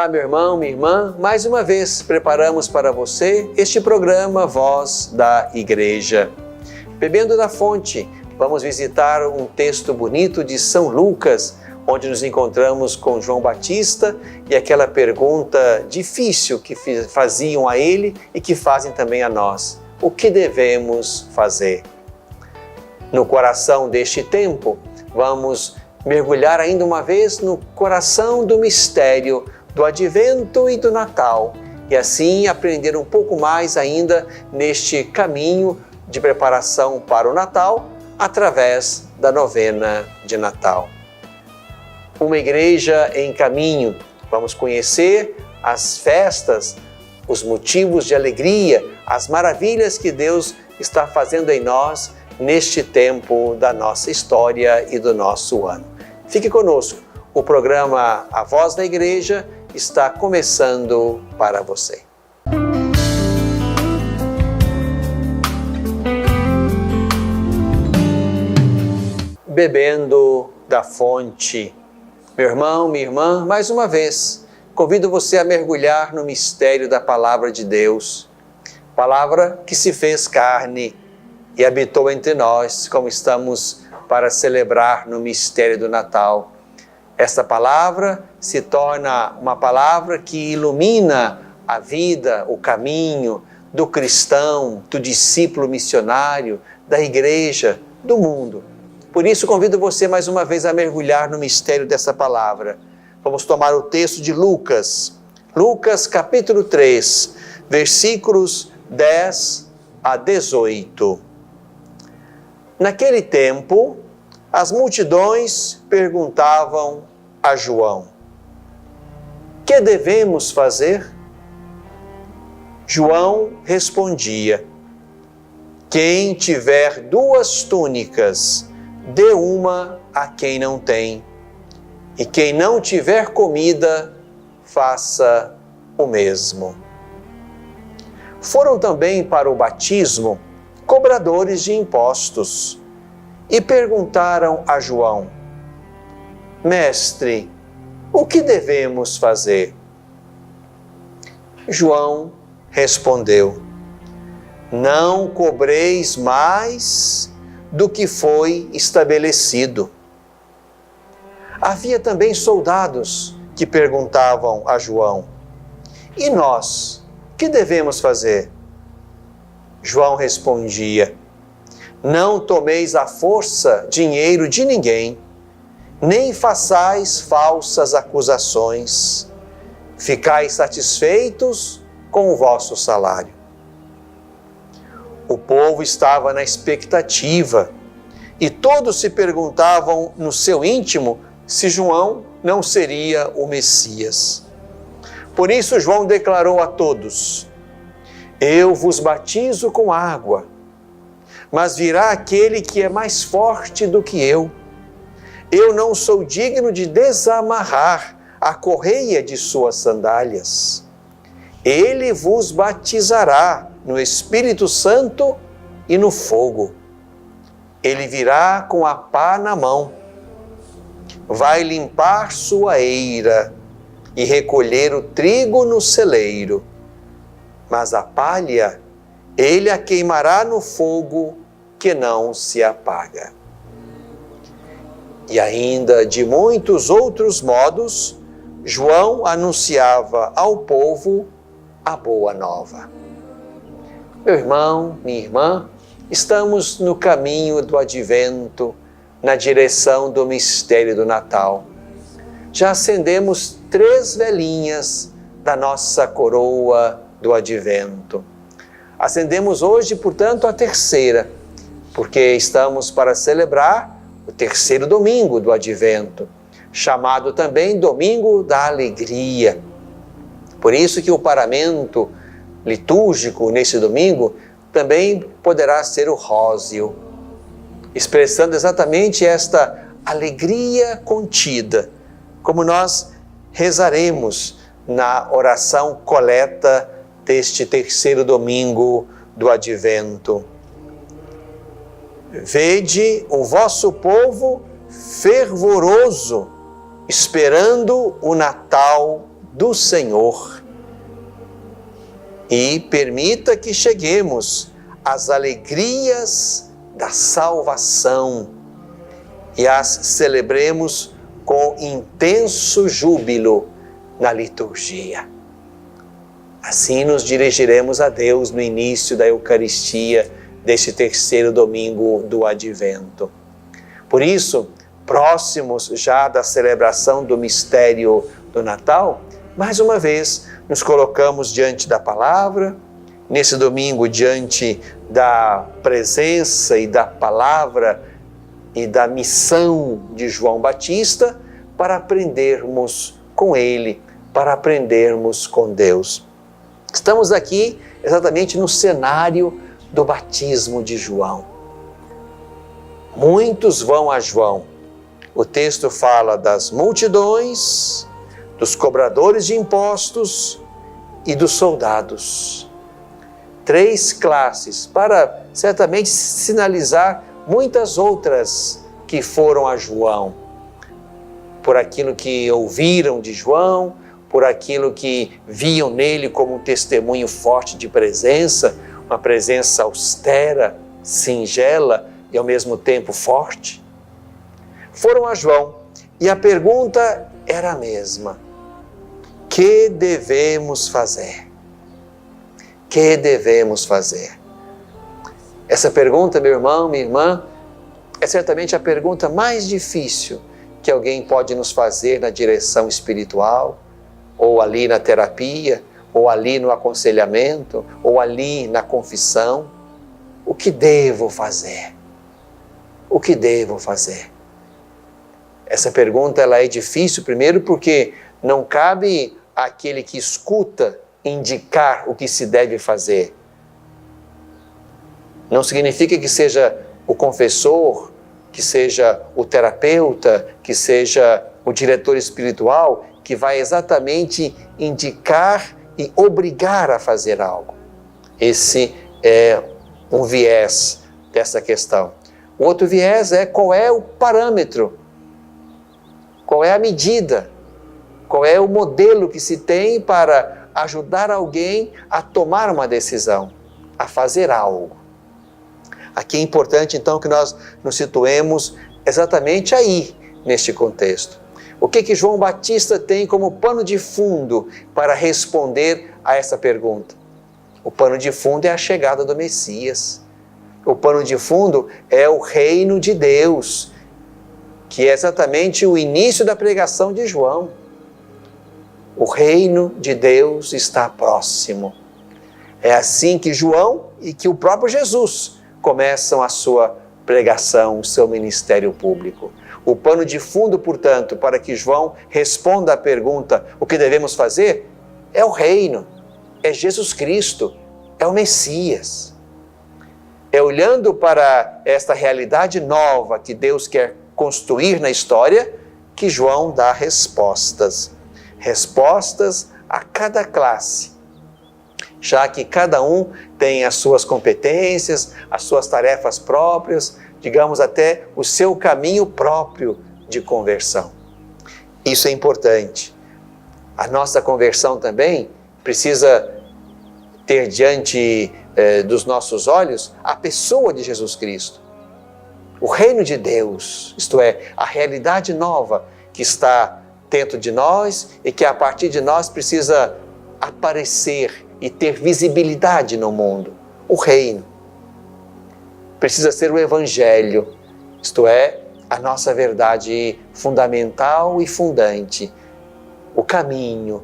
Olá, meu irmão, minha irmã. Mais uma vez preparamos para você este programa Voz da Igreja. Bebendo da fonte, vamos visitar um texto bonito de São Lucas, onde nos encontramos com João Batista e aquela pergunta difícil que faziam a ele e que fazem também a nós. O que devemos fazer? No coração deste tempo, vamos mergulhar ainda uma vez no coração do mistério do Advento e do Natal e assim aprender um pouco mais ainda neste caminho de preparação para o Natal através da novena de Natal. Uma igreja em caminho, vamos conhecer as festas, os motivos de alegria, as maravilhas que Deus está fazendo em nós neste tempo da nossa história e do nosso ano. Fique conosco, o programa A Voz da Igreja está começando para você. Bebendo da fonte. Meu irmão, minha irmã, mais uma vez, convido você a mergulhar no mistério da Palavra de Deus, palavra que se fez carne e habitou entre nós, como estamos para celebrar no mistério do Natal. Esta palavra se torna uma palavra que ilumina a vida, o caminho do cristão, do discípulo missionário, da igreja, do mundo. Por isso convido você mais uma vez a mergulhar no mistério dessa palavra. Vamos tomar o texto de Lucas, capítulo 3, versículos 10 a 18. Naquele tempo, as multidões perguntavam a João: que devemos fazer? João respondia: quem tiver 2 túnicas, dê uma a quem não tem, e quem não tiver comida, faça o mesmo. Foram também para o batismo cobradores de impostos e perguntaram a João: Mestre, o que devemos fazer? João respondeu: não cobreis mais do que foi estabelecido. Havia também soldados que perguntavam a João: e nós, que devemos fazer? João respondia: não tomeis à força dinheiro de ninguém, nem façais falsas acusações. Ficai satisfeitos com o vosso salário. O povo estava na expectativa e todos se perguntavam no seu íntimo se João não seria o Messias. Por isso João declarou a todos: eu vos batizo com água, mas virá aquele que é mais forte do que eu. Eu não sou digno de desamarrar a correia de suas sandálias. Ele vos batizará no Espírito Santo e no fogo. Ele virá com a pá na mão. Vai limpar sua eira e recolher o trigo no celeiro. Mas a palha, ele a queimará no fogo que não se apaga. E ainda de muitos outros modos, João anunciava ao povo a boa nova. Meu irmão, minha irmã, estamos no caminho do Advento, na direção do mistério do Natal. Já acendemos 3 velinhas da nossa coroa do Advento. Acendemos hoje, portanto, a 3ª, porque estamos para celebrar o 3º domingo do Advento, chamado também Domingo da Alegria. Por isso que o paramento litúrgico nesse domingo também poderá ser o róseo, expressando exatamente esta alegria contida, como nós rezaremos na oração coleta deste 3º domingo do Advento. Vede o vosso povo fervoroso, esperando o Natal do Senhor e permita que cheguemos às alegrias da salvação e as celebremos com intenso júbilo na liturgia. Assim nos dirigiremos a Deus no início da Eucaristia deste terceiro domingo do Advento. Por isso, próximos já da celebração do mistério do Natal, mais uma vez nos colocamos diante da palavra, nesse domingo diante da presença e da palavra e da missão de João Batista para aprendermos com ele, para aprendermos com Deus. Estamos aqui exatamente no cenário do batismo de João. Muitos vão a João. O texto fala das multidões, dos cobradores de impostos e dos soldados. 3 classes, para certamente sinalizar muitas outras que foram a João, por aquilo que ouviram de João, por aquilo que viam nele como um testemunho forte de presença, uma presença austera, singela e ao mesmo tempo forte. Foram a João e a pergunta era a mesma: que devemos fazer? Que devemos fazer? Essa pergunta, meu irmão, minha irmã, é certamente a pergunta mais difícil que alguém pode nos fazer na direção espiritual, ou ali na terapia, ou ali no aconselhamento, ou ali na confissão. O que devo fazer? O que devo fazer? Essa pergunta ela é difícil, primeiro porque não cabe àquele que escuta indicar o que se deve fazer. Não significa que seja o confessor, que seja o terapeuta, que seja o diretor espiritual que vai exatamente indicar e obrigar a fazer algo. Esse é um viés dessa questão. O outro viés é qual é o parâmetro, qual é a medida, qual é o modelo que se tem para ajudar alguém a tomar uma decisão, a fazer algo. Aqui é importante então que nós nos situemos exatamente aí, neste contexto. O que João Batista tem como pano de fundo para responder a essa pergunta? O pano de fundo é a chegada do Messias. O pano de fundo é o reino de Deus, que é exatamente o início da pregação de João. O reino de Deus está próximo. É assim que João e que o próprio Jesus começam a sua pregação, o seu ministério público. O pano de fundo, portanto, para que João responda à pergunta, o que devemos fazer? É o reino, é Jesus Cristo, é o Messias. É olhando para esta realidade nova que Deus quer construir na história, que João dá respostas. Respostas a cada classe, já que cada um tem as suas competências, as suas tarefas próprias, digamos até o seu caminho próprio de conversão. Isso é importante. A nossa conversão também precisa ter diante dos nossos olhos a pessoa de Jesus Cristo. O reino de Deus, isto é, a realidade nova que está dentro de nós e que a partir de nós precisa aparecer e ter visibilidade no mundo. O reino precisa ser o Evangelho, isto é, a nossa verdade fundamental e fundante, o caminho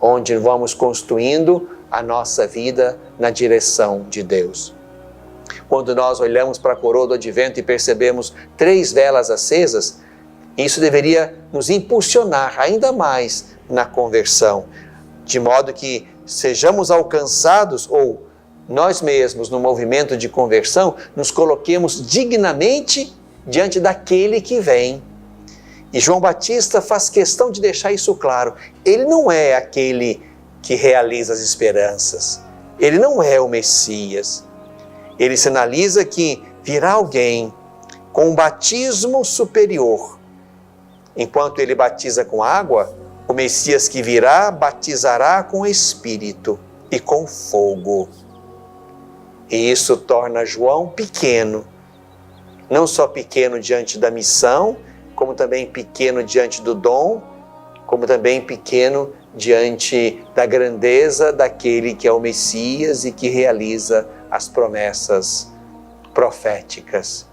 onde vamos construindo a nossa vida na direção de Deus. Quando nós olhamos para a coroa do Advento e percebemos 3 velas acesas, isso deveria nos impulsionar ainda mais na conversão, de modo que sejamos alcançados ou nós mesmos, no movimento de conversão, nos coloquemos dignamente diante daquele que vem. E João Batista faz questão de deixar isso claro. Ele não é aquele que realiza as esperanças. Ele não é o Messias. Ele sinaliza que virá alguém com um batismo superior. Enquanto ele batiza com água, O Messias que virá batizará com o Espírito e com fogo. E isso torna João pequeno, não só pequeno diante da missão, como também pequeno diante do dom, como também pequeno diante da grandeza daquele que é o Messias e que realiza as promessas proféticas.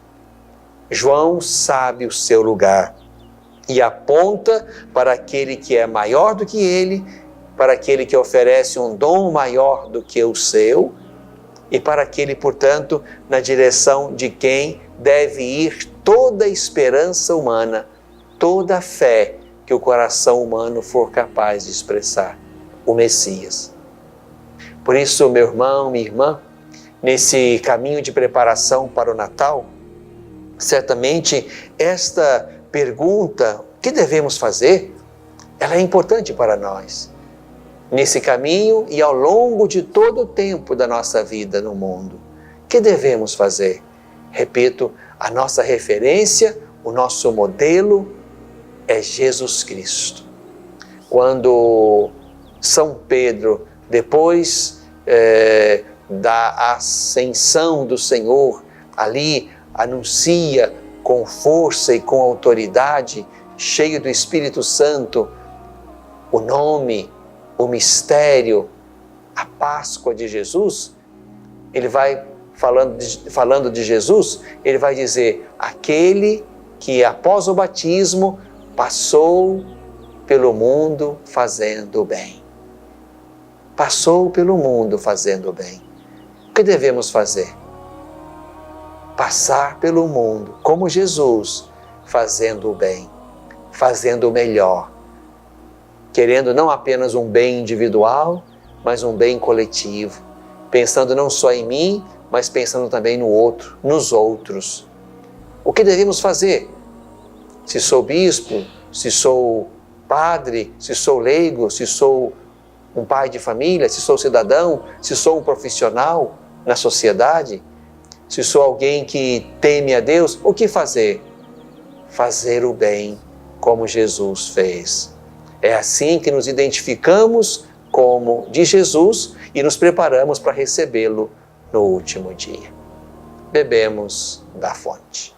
João sabe o seu lugar e aponta para aquele que é maior do que ele, para aquele que oferece um dom maior do que o seu e para aquele, portanto, na direção de quem deve ir toda a esperança humana, toda a fé que o coração humano for capaz de expressar, o Messias. Por isso, meu irmão, minha irmã, nesse caminho de preparação para o Natal, certamente esta pergunta, o que devemos fazer? Ela é importante para nós. Nesse caminho e ao longo de todo o tempo da nossa vida no mundo. O que devemos fazer? Repito, a nossa referência, o nosso modelo é Jesus Cristo. Quando São Pedro, depois da ascensão do Senhor, ali anuncia com força e com autoridade, cheio do Espírito Santo, o nome, o mistério, a Páscoa de Jesus, ele vai falando de Jesus, ele vai dizer, aquele que após o batismo passou pelo mundo fazendo o bem. Passou pelo mundo fazendo o bem. O que devemos fazer? Passar pelo mundo, como Jesus, fazendo o bem, fazendo o melhor, querendo não apenas um bem individual, mas um bem coletivo, pensando não só em mim, mas pensando também no outro, nos outros. O que devemos fazer? Se sou bispo, se sou padre, se sou leigo, se sou um pai de família, se sou cidadão, se sou um profissional na sociedade, se sou alguém que teme a Deus, o que fazer? Fazer o bem como Jesus fez. É assim que nos identificamos como de Jesus e nos preparamos para recebê-lo no último dia. Bebemos da fonte.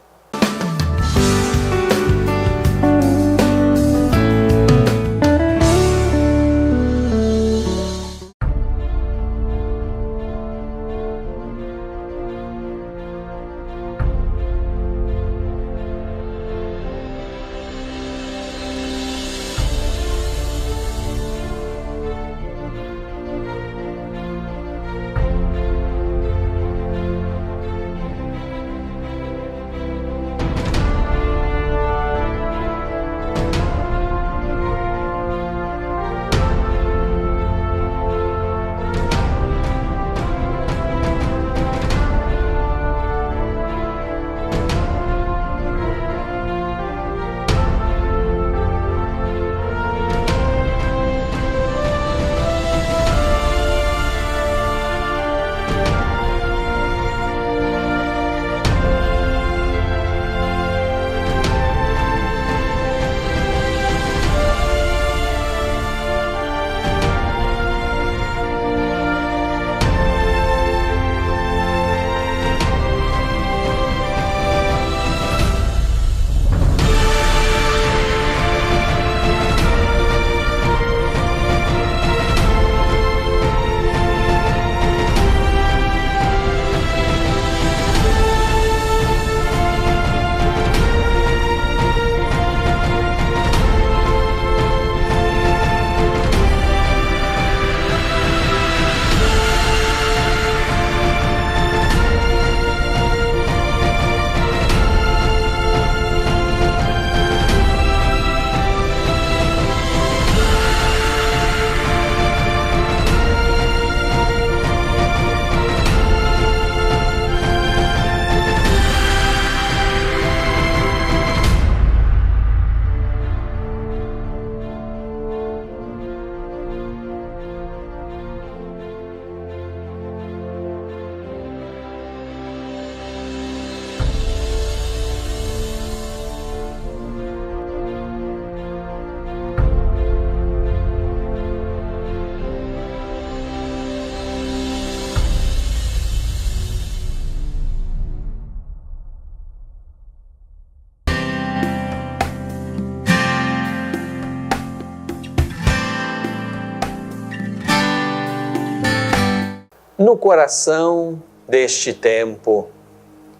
no coração deste tempo.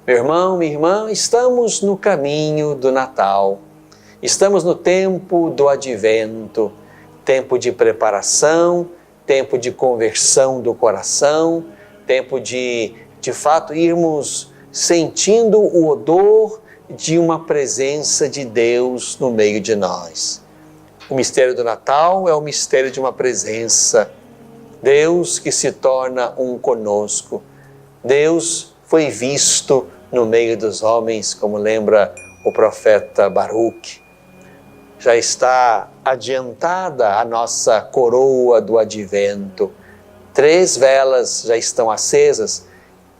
Meu irmão, minha irmã, estamos no caminho do Natal. Estamos no tempo do Advento, tempo de preparação, tempo de conversão do coração, tempo de fato, irmos sentindo o odor de uma presença de Deus no meio de nós. O mistério do Natal é o mistério de uma presença. Deus que se torna um conosco. Deus foi visto no meio dos homens, como lembra o profeta Baruque. Já está adiantada a nossa coroa do Advento. 3 velas já estão acesas.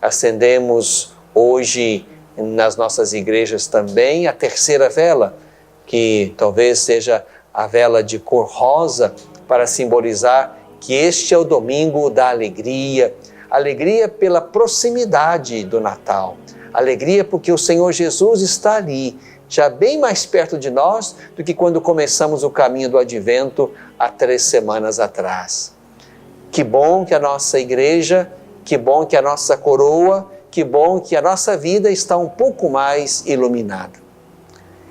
Acendemos hoje nas nossas igrejas também a 3ª vela, que talvez seja a vela de cor rosa, para simbolizar que este é o domingo da alegria. Alegria pela proximidade do Natal. Alegria porque o Senhor Jesus está ali, já bem mais perto de nós do que quando começamos o caminho do Advento há 3 semanas atrás. Que bom que a nossa igreja, que bom que a nossa coroa, que bom que a nossa vida está um pouco mais iluminada.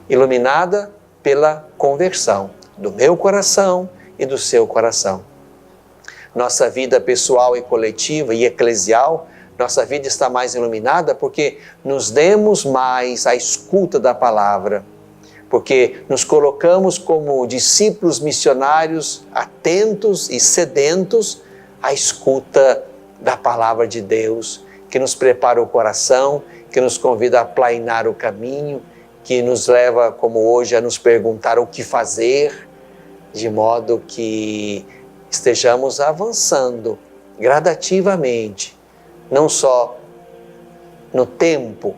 Iluminada pela conversão do meu coração e do seu coração. Nossa vida pessoal e coletiva e eclesial, nossa vida está mais iluminada porque nos demos mais à escuta da palavra, porque nos colocamos como discípulos missionários atentos e sedentos à escuta da palavra de Deus, que nos prepara o coração, que nos convida a aplainar o caminho, que nos leva, como hoje, a nos perguntar o que fazer, de modo que estejamos avançando gradativamente, não só no tempo,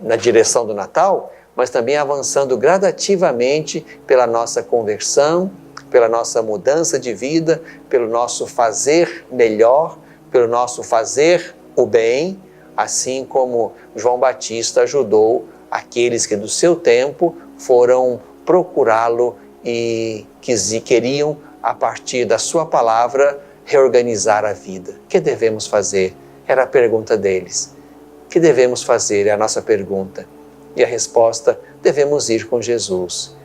na direção do Natal, mas também avançando gradativamente pela nossa conversão, pela nossa mudança de vida, pelo nosso fazer melhor, pelo nosso fazer o bem, assim como João Batista ajudou aqueles que do seu tempo foram procurá-lo e queriam, a partir da sua palavra, reorganizar a vida. O que devemos fazer? Era a pergunta deles. O que devemos fazer? É a nossa pergunta. E a resposta: devemos ir com Jesus.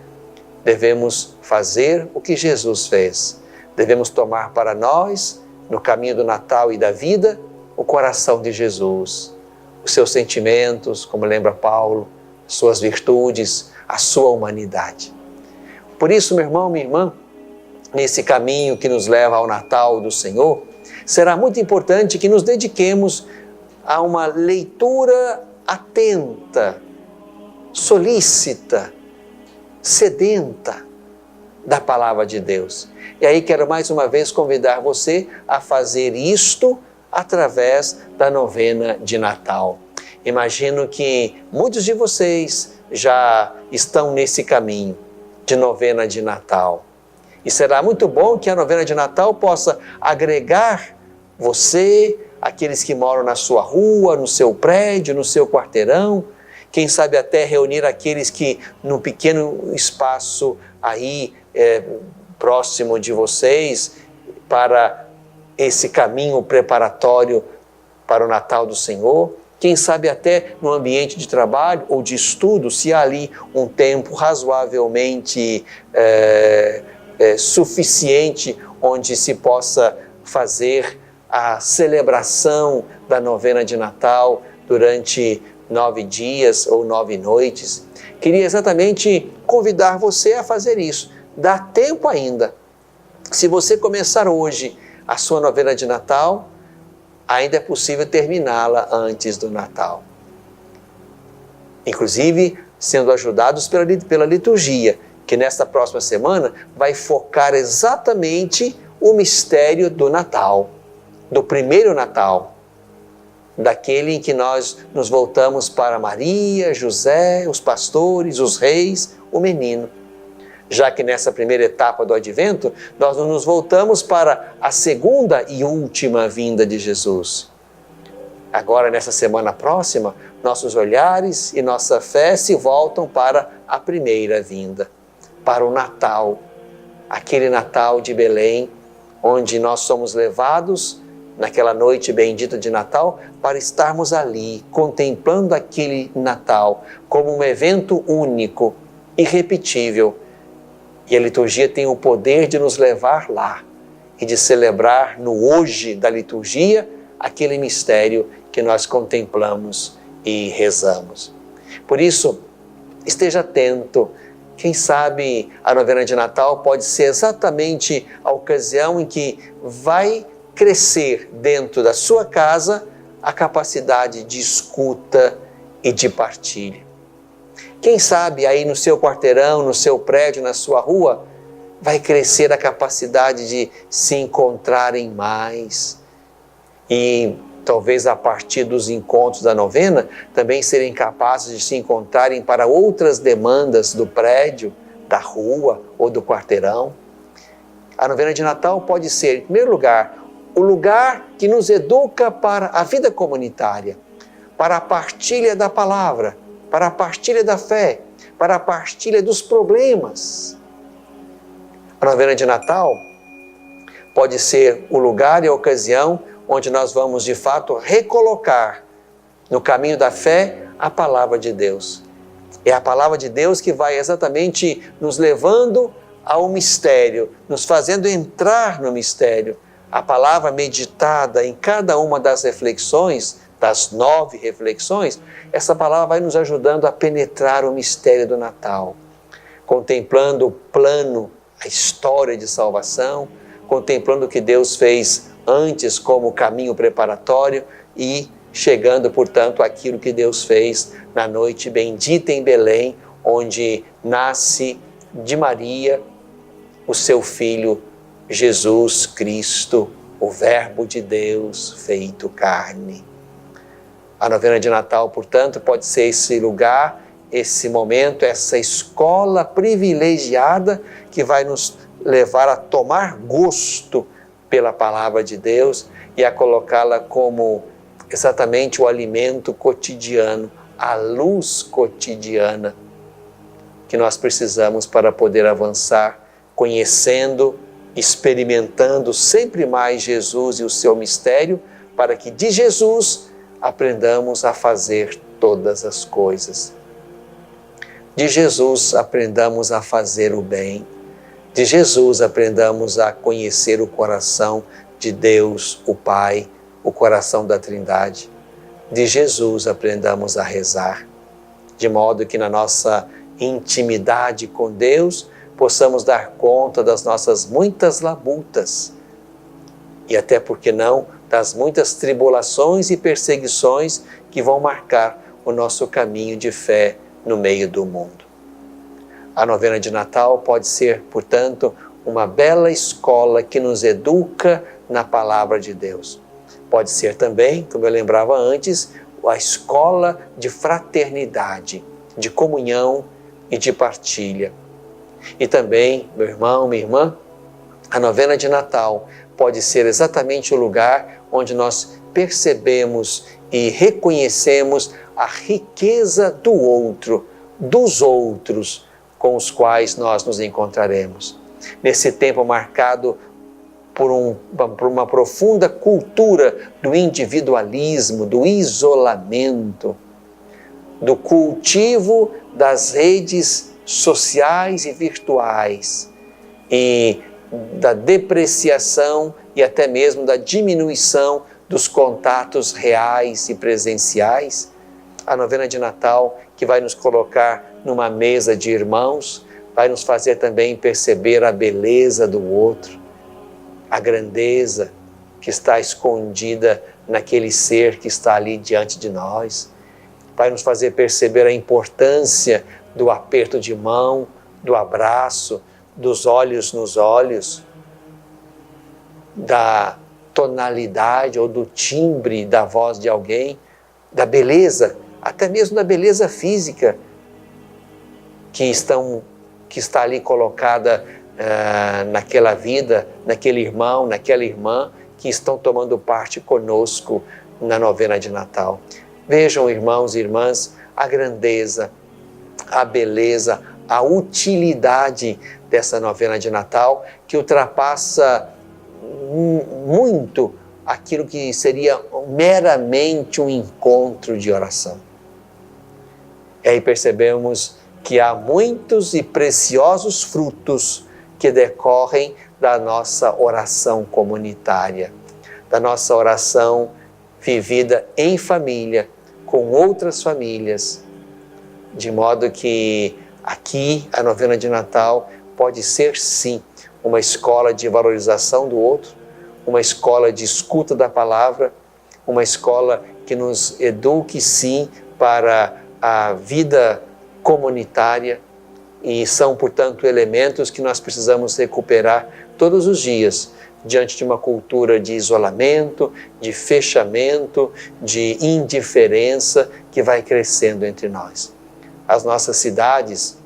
Devemos fazer o que Jesus fez. Devemos tomar para nós, no caminho do Natal e da vida, o coração de Jesus. Os seus sentimentos, como lembra Paulo, suas virtudes, a sua humanidade. Por isso, meu irmão, minha irmã, nesse caminho que nos leva ao Natal do Senhor, será muito importante que nos dediquemos a uma leitura atenta, solícita, sedenta da Palavra de Deus. E aí quero mais uma vez convidar você a fazer isto através da novena de Natal. Imagino que muitos de vocês já estão nesse caminho de novena de Natal. E será muito bom que a novena de Natal possa agregar você, aqueles que moram na sua rua, no seu prédio, no seu quarteirão, quem sabe até reunir aqueles que num pequeno espaço aí próximo de vocês, para esse caminho preparatório para o Natal do Senhor. Quem sabe até no ambiente de trabalho ou de estudo, se há ali um tempo razoavelmente suficiente onde se possa fazer a celebração da novena de Natal durante 9 dias ou 9 noites. Queria exatamente convidar você a fazer isso. Dá tempo ainda. Se você começar hoje a sua novena de Natal, ainda é possível terminá-la antes do Natal. Inclusive, sendo ajudados pela liturgia, que nesta próxima semana vai focar exatamente o mistério do Natal, do primeiro Natal, daquele em que nós nos voltamos para Maria, José, os pastores, os reis, o menino. Já que nessa primeira etapa do Advento, nós nos voltamos para a segunda e última vinda de Jesus. Agora, nessa semana próxima, nossos olhares e nossa fé se voltam para a primeira vinda, para o Natal, aquele Natal de Belém, onde nós somos levados naquela noite bendita de Natal, para estarmos ali, contemplando aquele Natal como um evento único, irrepetível. E a liturgia tem o poder de nos levar lá e de celebrar no hoje da liturgia aquele mistério que nós contemplamos e rezamos. Por isso, esteja atento. Quem sabe a novena de Natal pode ser exatamente a ocasião em que vai crescer dentro da sua casa a capacidade de escuta e de partilha. Quem sabe aí no seu quarteirão, no seu prédio, na sua rua, vai crescer a capacidade de se encontrarem mais e talvez a partir dos encontros da novena também serem capazes de se encontrarem para outras demandas do prédio, da rua ou do quarteirão. A novena de Natal pode ser, em primeiro lugar, o lugar que nos educa para a vida comunitária, para a partilha da palavra, para a partilha da fé, para a partilha dos problemas. A novena de Natal pode ser o lugar e a ocasião onde nós vamos, de fato, recolocar no caminho da fé a palavra de Deus. É a palavra de Deus que vai exatamente nos levando ao mistério, nos fazendo entrar no mistério. A palavra meditada em cada uma das reflexões, das 9 reflexões, essa palavra vai nos ajudando a penetrar o mistério do Natal, contemplando o plano, a história de salvação, contemplando o que Deus fez antes como caminho preparatório e chegando, portanto, àquilo que Deus fez na noite bendita em Belém, onde nasce de Maria o seu Filho Jesus Cristo, o Verbo de Deus feito carne. A novena de Natal, portanto, pode ser esse lugar, esse momento, essa escola privilegiada que vai nos levar a tomar gosto pela palavra de Deus e a colocá-la como exatamente o alimento cotidiano, a luz cotidiana que nós precisamos para poder avançar, conhecendo, experimentando sempre mais Jesus e o seu mistério, para que de Jesus aprendamos a fazer todas as coisas. De Jesus aprendamos a fazer o bem. De Jesus aprendamos a conhecer o coração de Deus, o Pai, o coração da Trindade. De Jesus aprendamos a rezar, de modo que na nossa intimidade com Deus possamos dar conta das nossas muitas labutas e até, por que não, das muitas tribulações e perseguições que vão marcar o nosso caminho de fé no meio do mundo. A novena de Natal pode ser, portanto, uma bela escola que nos educa na palavra de Deus. Pode ser também, como eu lembrava antes, a escola de fraternidade, de comunhão e de partilha. E também, meu irmão, minha irmã, a novena de Natal pode ser exatamente o lugar onde nós percebemos e reconhecemos a riqueza do outro, dos outros com os quais nós nos encontraremos. Nesse tempo marcado por uma profunda cultura do individualismo, do isolamento, do cultivo das redes sociais e virtuais e da depreciação e até mesmo da diminuição dos contatos reais e presenciais, a novena de Natal, que vai nos colocar numa mesa de irmãos, vai nos fazer também perceber a beleza do outro, a grandeza que está escondida naquele ser que está ali diante de nós, vai nos fazer perceber a importância do aperto de mão, do abraço, dos olhos nos olhos, da tonalidade ou do timbre da voz de alguém, da beleza, até mesmo da beleza física que está ali colocada naquela vida, naquele irmão, naquela irmã que estão tomando parte conosco na novena de Natal. Vejam, irmãos e irmãs, a grandeza, a beleza, a utilidade dessa novena de Natal, que ultrapassa muito aquilo que seria meramente um encontro de oração. E aí percebemos que há muitos e preciosos frutos que decorrem da nossa oração comunitária, da nossa oração vivida em família, com outras famílias, de modo que aqui a novena de Natal pode ser sim uma escola de valorização do outro, uma escola de escuta da palavra, uma escola que nos eduque sim para a vida comunitária, e são, portanto, elementos que nós precisamos recuperar todos os dias, diante de uma cultura de isolamento, de fechamento, de indiferença que vai crescendo entre nós. As nossas cidades,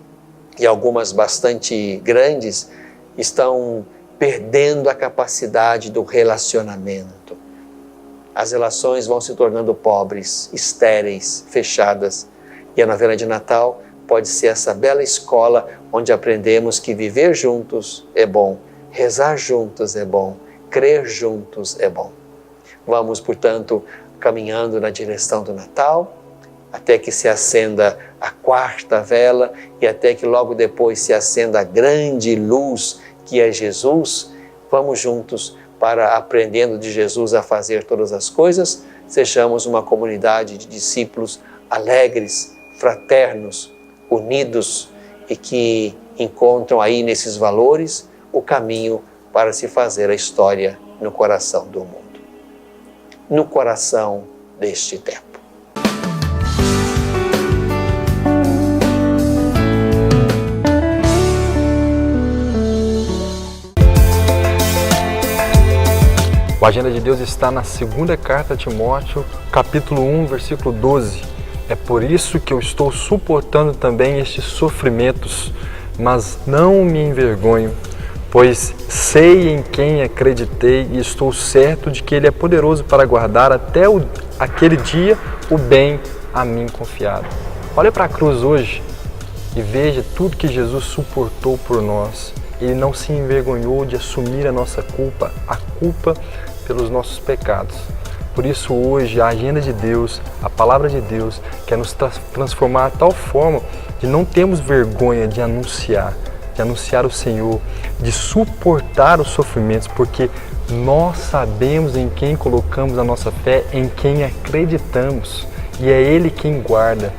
e algumas bastante grandes, estão perdendo a capacidade do relacionamento. As relações vão se tornando pobres, estéreis, fechadas. E a novena de Natal pode ser essa bela escola onde aprendemos que viver juntos é bom, rezar juntos é bom, crer juntos é bom. Vamos, portanto, caminhando na direção do Natal, até que se acenda a quarta vela e até que logo depois se acenda a grande luz que é Jesus. Vamos juntos para, aprendendo de Jesus a fazer todas as coisas, sejamos uma comunidade de discípulos alegres, fraternos, unidos e que encontram aí nesses valores o caminho para se fazer a história no coração do mundo, no coração deste tempo. O Agenda de Deus está na segunda carta a Timóteo, capítulo 1, versículo 12. É por isso que eu estou suportando também estes sofrimentos, mas não me envergonho, pois sei em quem acreditei e estou certo de que Ele é poderoso para guardar até aquele dia o bem a mim confiado. Olha para a cruz hoje e veja tudo que Jesus suportou por nós. Ele não se envergonhou de assumir a nossa culpa, a culpa pelos nossos pecados. Por isso hoje a agenda de Deus, a palavra de Deus, quer nos transformar de tal forma de não termos vergonha de anunciar o Senhor, de suportar os sofrimentos, porque nós sabemos em quem colocamos a nossa fé, em quem acreditamos, e é Ele quem guarda.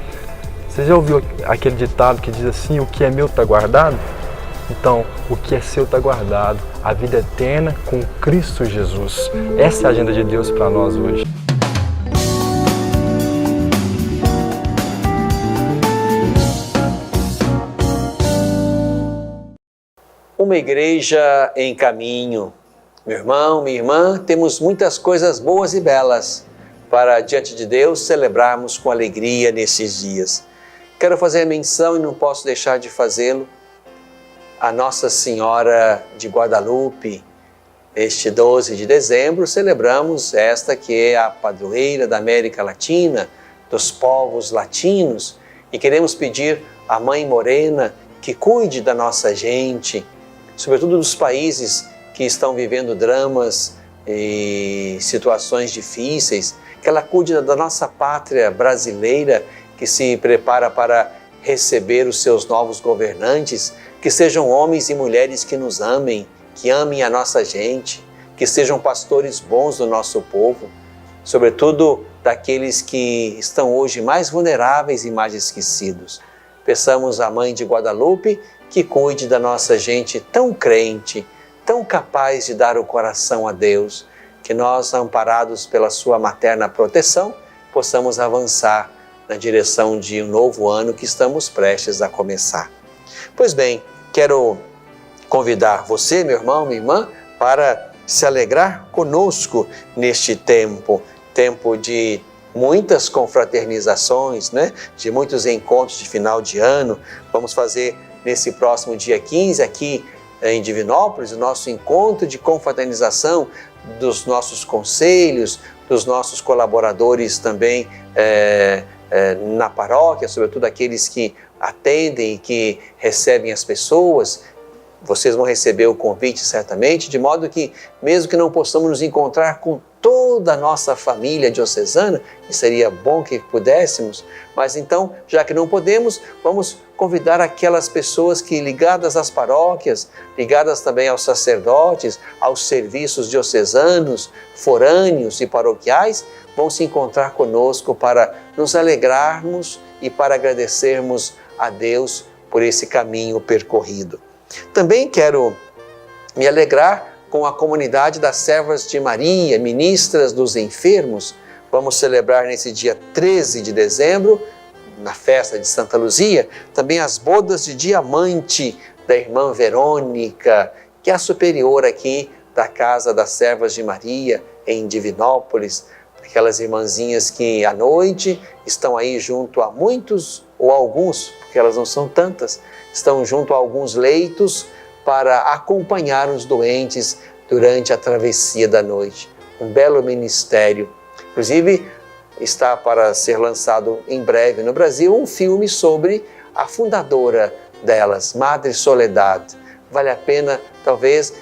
Você já ouviu aquele ditado que diz assim, o que é meu está guardado? Então, o que é seu está guardado, a vida eterna com Cristo Jesus. Essa é a agenda de Deus para nós hoje. Uma igreja em caminho. Meu irmão, minha irmã, temos muitas coisas boas e belas para, diante de Deus, celebrarmos com alegria nesses dias. Quero fazer menção, e não posso deixar de fazê-lo, a Nossa Senhora de Guadalupe. Este 12 de dezembro celebramos esta que é a padroeira da América Latina, dos povos latinos, e queremos pedir à Mãe Morena que cuide da nossa gente, sobretudo dos países que estão vivendo dramas e situações difíceis, que ela cuide da nossa pátria brasileira, que se prepara para receber os seus novos governantes, que sejam homens e mulheres que nos amem, que amem a nossa gente, que sejam pastores bons do nosso povo, sobretudo daqueles que estão hoje mais vulneráveis e mais esquecidos. Peçamos à Mãe de Guadalupe que cuide da nossa gente tão crente, tão capaz de dar o coração a Deus, que nós, amparados pela sua materna proteção, possamos avançar na direção de um novo ano que estamos prestes a começar. Pois bem, quero convidar você, meu irmão, minha irmã, para se alegrar conosco neste tempo de muitas confraternizações, né? De muitos encontros de final de ano. Vamos fazer nesse próximo dia 15 aqui em Divinópolis o nosso encontro de confraternização dos nossos conselhos, dos nossos colaboradores também na paróquia, sobretudo aqueles que atendem e que recebem as pessoas. Vocês vão receber o convite certamente, de modo que, mesmo que não possamos nos encontrar com toda a nossa família diocesana, e seria bom que pudéssemos, mas então, já que não podemos, vamos convidar aquelas pessoas que, ligadas às paróquias, ligadas também aos sacerdotes, aos serviços diocesanos, forâneos e paroquiais, vão se encontrar conosco para nos alegrarmos e para agradecermos a Deus por esse caminho percorrido. Também quero me alegrar com a comunidade das Servas de Maria, ministras dos enfermos. Vamos celebrar nesse dia 13 de dezembro, na festa de Santa Luzia, também as bodas de diamante da irmã Verônica, que é a superior aqui da Casa das Servas de Maria, em Divinópolis. Aquelas irmãzinhas que à noite estão aí junto a muitos ou alguns, porque elas não são tantas, estão junto a alguns leitos para acompanhar os doentes durante a travessia da noite. Um belo ministério. Inclusive, está para ser lançado em breve no Brasil um filme sobre a fundadora delas, Madre Soledad. Vale a pena, talvez,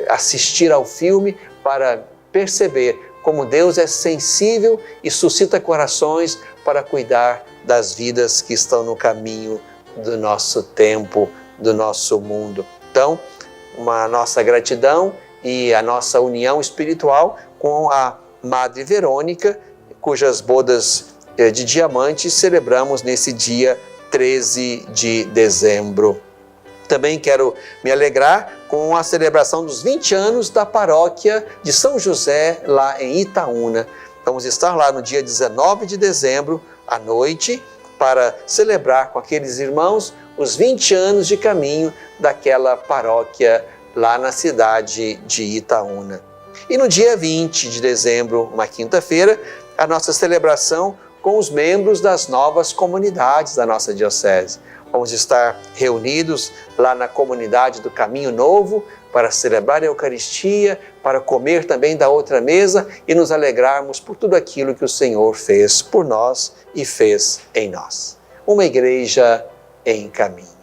assistir ao filme para perceber como Deus é sensível e suscita corações para cuidar das vidas que estão no caminho do nosso tempo, do nosso mundo. Então, uma nossa gratidão e a nossa união espiritual com a Madre Verônica, cujas bodas de diamante celebramos nesse dia 13 de dezembro. Também quero me alegrar com a celebração dos 20 anos da paróquia de São José, lá em Itaúna. Vamos estar lá no dia 19 de dezembro, à noite, para celebrar com aqueles irmãos os 20 anos de caminho daquela paróquia lá na cidade de Itaúna. E no dia 20 de dezembro, uma quinta-feira, a nossa celebração com os membros das novas comunidades da nossa diocese. Vamos estar reunidos lá na comunidade do Caminho Novo para celebrar a Eucaristia, para comer também da outra mesa e nos alegrarmos por tudo aquilo que o Senhor fez por nós e fez em nós. Uma igreja em caminho.